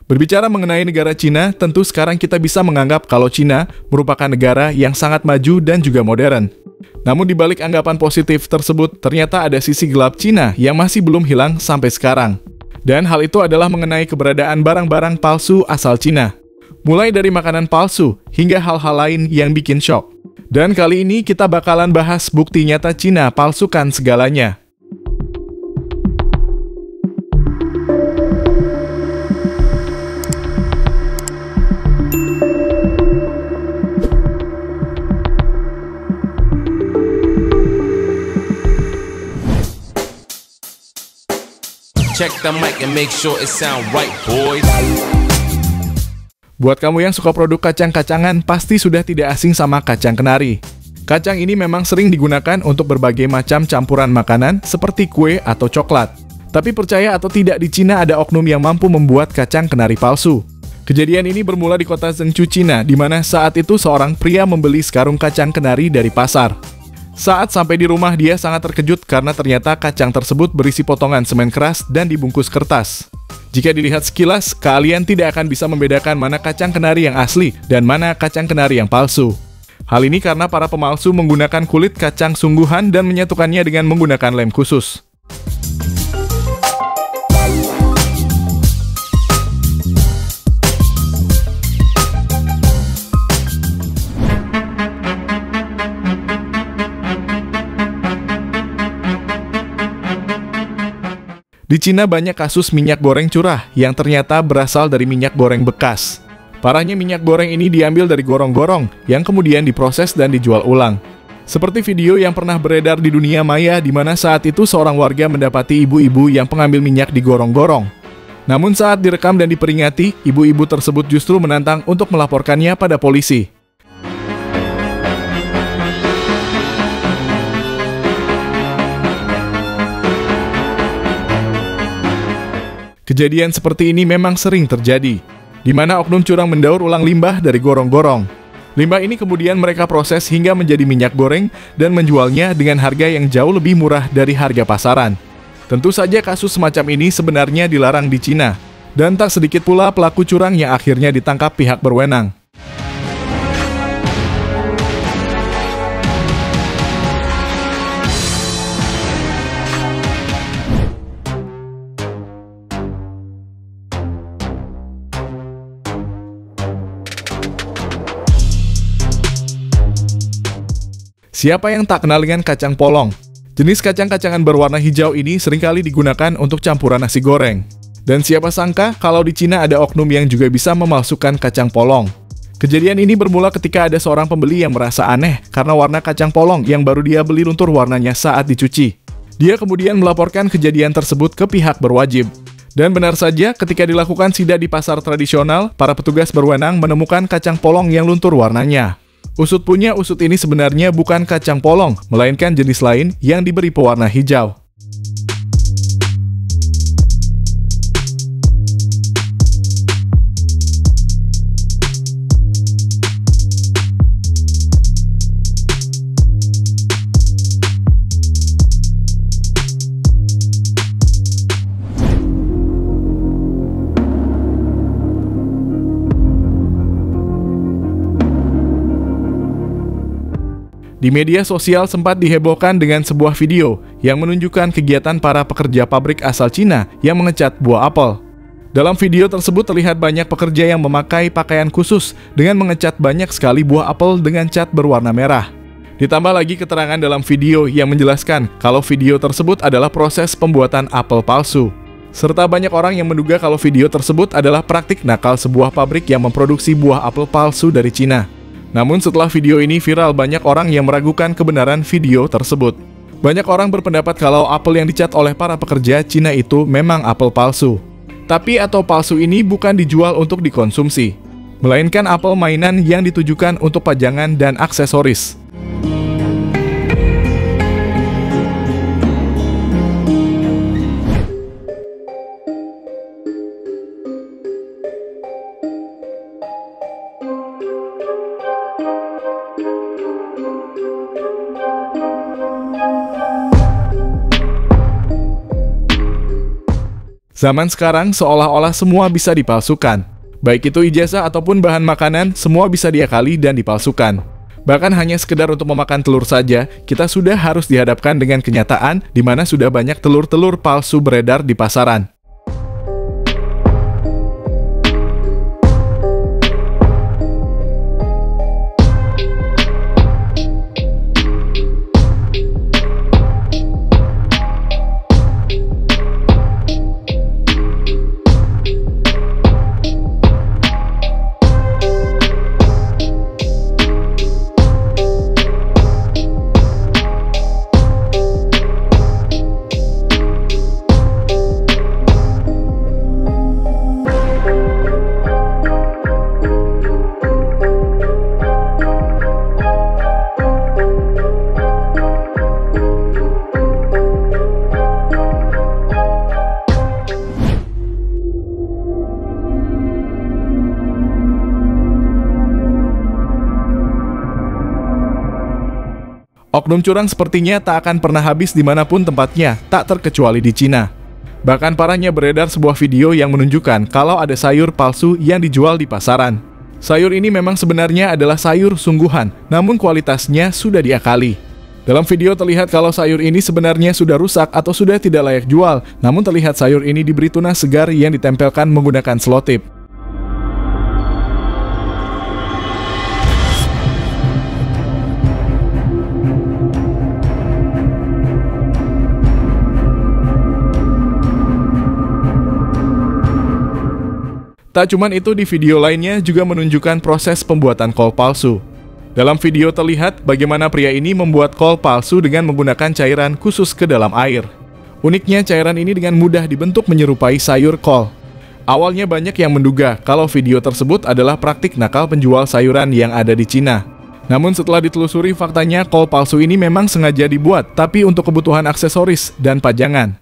Berbicara mengenai negara Cina, tentu sekarang kita bisa menganggap kalau Cina merupakan negara yang sangat maju dan juga modern. Namun di balik anggapan positif tersebut, ternyata ada sisi gelap Cina yang masih belum hilang sampai sekarang. Dan hal itu adalah mengenai keberadaan barang-barang palsu asal Cina. Mulai dari makanan palsu hingga hal-hal lain yang bikin shock. Dan kali ini kita bakalan bahas bukti nyata Cina palsukan segalanya. Check the mic and make sure it sound right, boys. Buat kamu yang suka produk kacang-kacangan, pasti sudah tidak asing sama kacang kenari. Kacang ini memang sering digunakan untuk berbagai macam campuran makanan seperti kue atau coklat. Tapi percaya atau tidak, di Cina ada oknum yang mampu membuat kacang kenari palsu. Kejadian ini bermula di kota Zhengzhou, Cina, di mana saat itu seorang pria membeli sekarung kacang kenari dari pasar. Saat sampai di rumah, dia sangat terkejut karena ternyata kacang tersebut berisi potongan semen keras dan dibungkus kertas. Jika dilihat sekilas, kalian tidak akan bisa membedakan mana kacang kenari yang asli dan mana kacang kenari yang palsu. Hal ini karena para pemalsu menggunakan kulit kacang sungguhan dan menyatukannya dengan menggunakan lem khusus. Di Cina banyak kasus minyak goreng curah yang ternyata berasal dari minyak goreng bekas. Parahnya, minyak goreng ini diambil dari gorong-gorong yang kemudian diproses dan dijual ulang. Seperti video yang pernah beredar di dunia maya di mana saat itu seorang warga mendapati ibu-ibu yang pengambil minyak di gorong-gorong. Namun saat direkam dan diperingati, ibu-ibu tersebut justru menantang untuk melaporkannya pada polisi. Kejadian seperti ini memang sering terjadi, di mana oknum curang mendaur ulang limbah dari gorong-gorong. Limbah ini kemudian mereka proses hingga menjadi minyak goreng dan menjualnya dengan harga yang jauh lebih murah dari harga pasaran. Tentu saja kasus semacam ini sebenarnya dilarang di Cina, dan tak sedikit pula pelaku curang yang akhirnya ditangkap pihak berwenang. Siapa yang tak kenal dengan kacang polong? Jenis kacang-kacangan berwarna hijau ini seringkali digunakan untuk campuran nasi goreng. Dan siapa sangka kalau di Cina ada oknum yang juga bisa memalsukan kacang polong. Kejadian ini bermula ketika ada seorang pembeli yang merasa aneh karena warna kacang polong yang baru dia beli luntur warnanya saat dicuci. Dia kemudian melaporkan kejadian tersebut ke pihak berwajib. Dan benar saja, ketika dilakukan sidak di pasar tradisional, para petugas berwenang menemukan kacang polong yang luntur warnanya. Usut punya usut, ini sebenarnya bukan kacang polong, melainkan jenis lain yang diberi pewarna hijau. Di media sosial sempat dihebohkan dengan sebuah video yang menunjukkan kegiatan para pekerja pabrik asal Cina yang mengecat buah apel. Dalam video tersebut terlihat banyak pekerja yang memakai pakaian khusus dengan mengecat banyak sekali buah apel dengan cat berwarna merah. Ditambah lagi keterangan dalam video yang menjelaskan kalau video tersebut adalah proses pembuatan apel palsu. Serta banyak orang yang menduga kalau video tersebut adalah praktik nakal sebuah pabrik yang memproduksi buah apel palsu dari Cina. Namun setelah video ini viral, banyak orang yang meragukan kebenaran video tersebut. Banyak orang berpendapat kalau apel yang dicat oleh para pekerja Cina itu memang apel palsu. Tapi apel palsu ini bukan dijual untuk dikonsumsi, melainkan apel mainan yang ditujukan untuk pajangan dan aksesoris. Zaman sekarang seolah-olah semua bisa dipalsukan. Baik itu ijazah ataupun bahan makanan, semua bisa diakali dan dipalsukan. Bahkan hanya sekedar untuk memakan telur saja, kita sudah harus dihadapkan dengan kenyataan di mana sudah banyak telur-telur palsu beredar di pasaran. Oknum curang sepertinya tak akan pernah habis dimanapun tempatnya, tak terkecuali di Cina. Bahkan parahnya beredar sebuah video yang menunjukkan kalau ada sayur palsu yang dijual di pasaran. Sayur ini memang sebenarnya adalah sayur sungguhan, namun kualitasnya sudah diakali. Dalam video terlihat kalau sayur ini sebenarnya sudah rusak atau sudah tidak layak jual, namun terlihat sayur ini diberi tunas segar yang ditempelkan menggunakan selotip. Tak cuman itu, di video lainnya juga menunjukkan proses pembuatan kol palsu. Dalam video terlihat bagaimana pria ini membuat kol palsu dengan menggunakan cairan khusus ke dalam air. Uniknya cairan ini dengan mudah dibentuk menyerupai sayur kol. Awalnya banyak yang menduga kalau video tersebut adalah praktik nakal penjual sayuran yang ada di Cina. Namun setelah ditelusuri, faktanya kol palsu ini memang sengaja dibuat, tapi untuk kebutuhan aksesoris dan pajangan.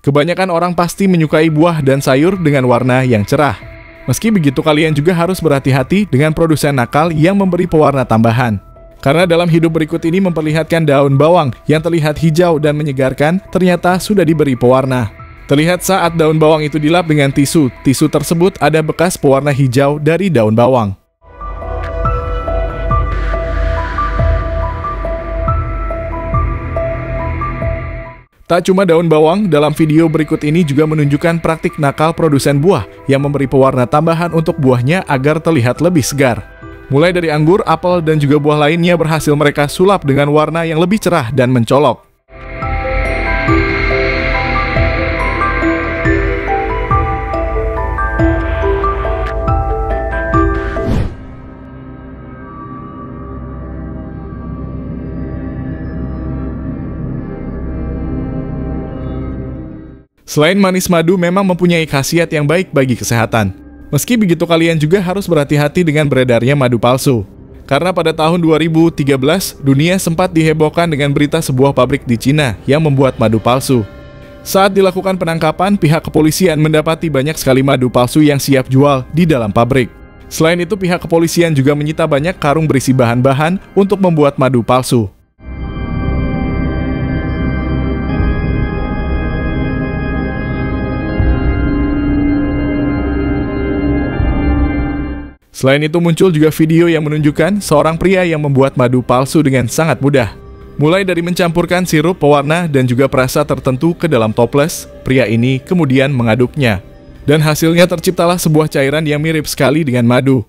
Kebanyakan orang pasti menyukai buah dan sayur dengan warna yang cerah. Meski begitu, kalian juga harus berhati-hati dengan produsen nakal yang memberi pewarna tambahan. Karena dalam hidup berikut ini memperlihatkan daun bawang yang terlihat hijau dan menyegarkan, ternyata sudah diberi pewarna. Terlihat saat daun bawang itu dilap dengan tisu, tisu tersebut ada bekas pewarna hijau dari daun bawang. Tak cuma daun bawang, dalam video berikut ini juga menunjukkan praktik nakal produsen buah yang memberi pewarna tambahan untuk buahnya agar terlihat lebih segar. Mulai dari anggur, apel, dan juga buah lainnya berhasil mereka sulap dengan warna yang lebih cerah dan mencolok. Selain manis, madu memang mempunyai khasiat yang baik bagi kesehatan. Meski begitu, kalian juga harus berhati-hati dengan beredarnya madu palsu. Karena pada tahun 2013, dunia sempat dihebohkan dengan berita sebuah pabrik di Cina yang membuat madu palsu. Saat dilakukan penangkapan, pihak kepolisian mendapati banyak sekali madu palsu yang siap jual di dalam pabrik. Selain itu, pihak kepolisian juga menyita banyak karung berisi bahan-bahan untuk membuat madu palsu. Selain itu, muncul juga video yang menunjukkan seorang pria yang membuat madu palsu dengan sangat mudah. Mulai dari mencampurkan sirup, pewarna, dan juga perasa tertentu ke dalam toples, pria ini kemudian mengaduknya. Dan hasilnya terciptalah sebuah cairan yang mirip sekali dengan madu.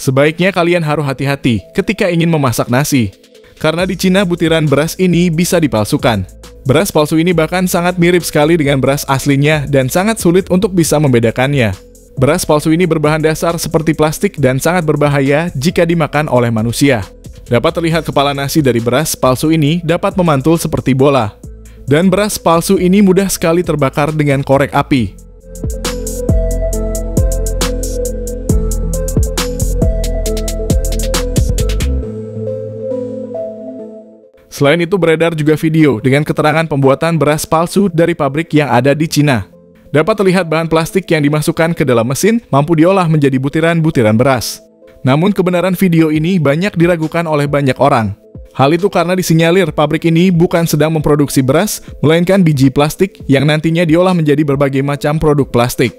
Sebaiknya kalian harus hati-hati ketika ingin memasak nasi. Karena di Cina butiran beras ini bisa dipalsukan. Beras palsu ini bahkan sangat mirip sekali dengan beras aslinya dan sangat sulit untuk bisa membedakannya. Beras palsu ini berbahan dasar seperti plastik dan sangat berbahaya jika dimakan oleh manusia. Dapat terlihat kepala nasi dari beras palsu ini dapat memantul seperti bola. Dan beras palsu ini mudah sekali terbakar dengan korek api. Selain itu beredar juga video dengan keterangan pembuatan beras palsu dari pabrik yang ada di Cina. Dapat terlihat bahan plastik yang dimasukkan ke dalam mesin mampu diolah menjadi butiran-butiran beras. Namun kebenaran video ini banyak diragukan oleh banyak orang. Hal itu karena disinyalir pabrik ini bukan sedang memproduksi beras, melainkan biji plastik yang nantinya diolah menjadi berbagai macam produk plastik.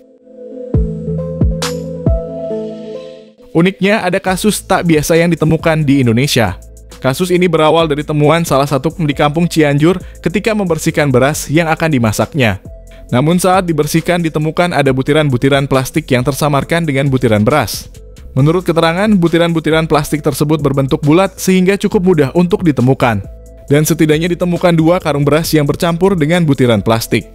Uniknya ada kasus tak biasa yang ditemukan di Indonesia. Kasus ini berawal dari temuan salah satu di kampung Cianjur ketika membersihkan beras yang akan dimasaknya. Namun saat dibersihkan ditemukan ada butiran-butiran plastik yang tersamarkan dengan butiran beras. Menurut keterangan, butiran-butiran plastik tersebut berbentuk bulat sehingga cukup mudah untuk ditemukan. Dan setidaknya ditemukan 2 karung beras yang bercampur dengan butiran plastik.